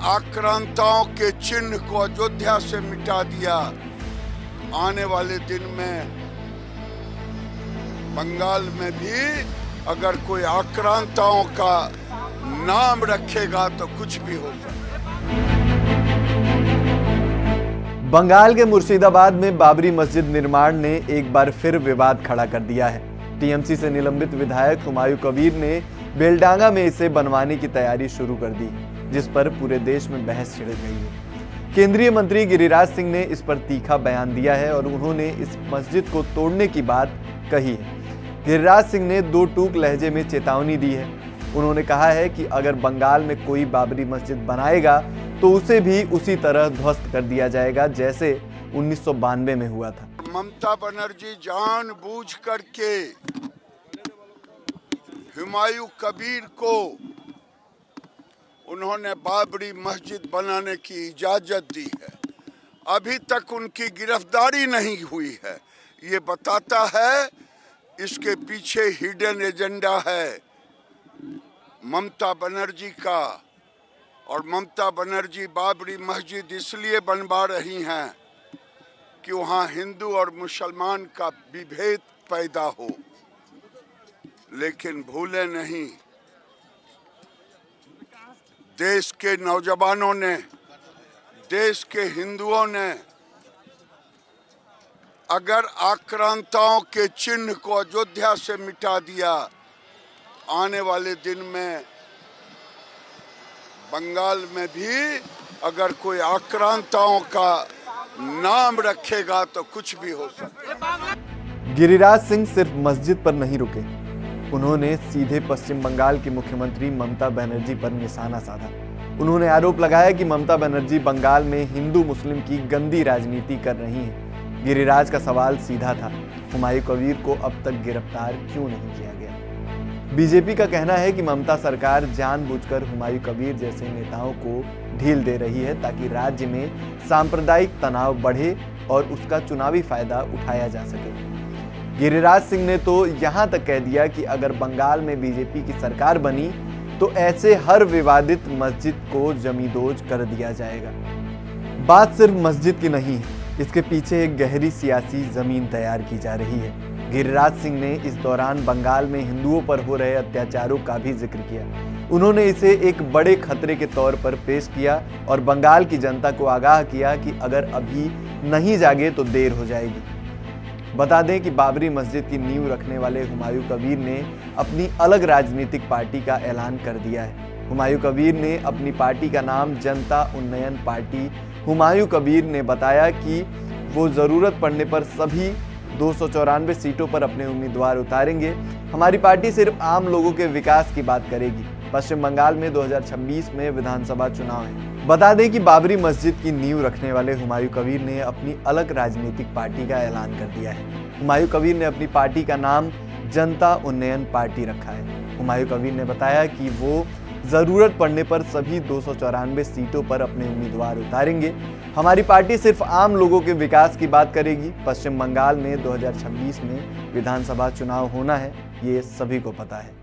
आक्रांताओं के चिन्ह को अयोध्या से मिटा दिया, आने वाले दिन में बंगाल में भी अगर कोई आक्रांताओं का नाम रखेगा तो कुछ भी हो सकता है। बंगाल के मुर्शिदाबाद में बाबरी मस्जिद निर्माण ने एक बार फिर विवाद खड़ा कर दिया है। टीएमसी से निलंबित विधायक हुमायूं कबीर ने बेलडांगा में इसे बनवाने की तैयारी शुरू कर दी, जिस पर पूरे देश में बहस छिड़ गई है। केंद्रीय मंत्री गिरिराज सिंह ने इस पर तीखा बयान दिया है और उन्होंने इस मस्जिद को तोड़ने की बात कही है। गिरिराज सिंह ने दो टूक लहजे में चेतावनी दी है। उन्होंने कहा है कि अगर बंगाल में कोई बाबरी मस्जिद बनाएगा तो उसे भी उसी तरह ध्वस्त कर दिया जाएगा जैसे 1992 में हुआ था। ममता बनर्जी जानबूझ करके हुमायूं कबीर को उन्होंने बाबरी मस्जिद बनाने की इजाजत दी है। अभी तक उनकी गिरफ्तारी नहीं हुई है। ये बताता है इसके पीछे हिडन एजेंडा है ममता बनर्जी का, और ममता बनर्जी बाबरी मस्जिद इसलिए बनवा रही हैं कि वहाँ हिंदू और मुसलमान का विभेद पैदा हो। लेकिन भूले नहीं, देश के नौजवानों ने, देश के हिंदुओं ने अगर आक्रांताओं के चिन्ह को अयोध्या से मिटा दिया, आने वाले दिन में बंगाल में भी अगर कोई आक्रांताओं का नाम रखेगा तो कुछ भी हो सकता है। गिरिराज सिंह सिर्फ मस्जिद पर नहीं रुके, उन्होंने सीधे पश्चिम बंगाल की मुख्यमंत्री ममता बनर्जी पर निशाना साधा। उन्होंने आरोप लगाया कि ममता बनर्जी बंगाल में हिंदू मुस्लिम की गंदी राजनीति कर रही हैं। गिरिराज का सवाल सीधा था, हुमायूं कबीर को अब तक गिरफ्तार क्यों नहीं किया गया? बीजेपी का कहना है कि ममता सरकार जानबूझकर हुमायूं कबीर जैसे नेताओं को ढील दे रही है ताकि राज्य में सांप्रदायिक तनाव बढ़े और उसका चुनावी फायदा उठाया जा सके। गिरिराज सिंह ने तो यहां तक कह दिया कि अगर बंगाल में बीजेपी की सरकार बनी तो ऐसे हर विवादित मस्जिद को जमींदोज कर दिया जाएगा। बात सिर्फ मस्जिद की नहीं है, इसके पीछे एक गहरी सियासी जमीन तैयार की जा रही है। गिरिराज सिंह ने इस दौरान बंगाल में हिंदुओं पर हो रहे अत्याचारों का भी जिक्र किया। उन्होंने इसे एक बड़े खतरे के तौर पर पेश किया और बंगाल की जनता को आगाह किया कि अगर अभी नहीं जागे तो देर हो जाएगी। बता दें कि बाबरी मस्जिद की नींव रखने वाले हुमायूं कबीर ने अपनी अलग राजनीतिक पार्टी का ऐलान कर दिया है। हुमायूं कबीर ने अपनी पार्टी का नाम जनता उन्नयन पार्टी हुमायूं कबीर ने बताया कि वो ज़रूरत पड़ने पर सभी 294 सीटों पर अपने उम्मीदवार उतारेंगे। हमारी पार्टी सिर्फ आम लोगों के विकास की बात करेगी। पश्चिम बंगाल में 2026 में विधानसभा चुनाव है। बता दें कि बाबरी मस्जिद की नींव रखने वाले हुमायूं कबीर ने अपनी अलग राजनीतिक पार्टी का ऐलान कर दिया है। हुमायूं कबीर ने अपनी पार्टी का नाम जनता उन्नयन पार्टी रखा है। हुमायूं कबीर ने बताया कि वो ज़रूरत पड़ने पर सभी 294 सीटों पर अपने उम्मीदवार उतारेंगे। हमारी पार्टी सिर्फ आम लोगों के विकास की बात करेगी। पश्चिम बंगाल में 2026 में विधानसभा चुनाव होना है, ये सभी को पता है।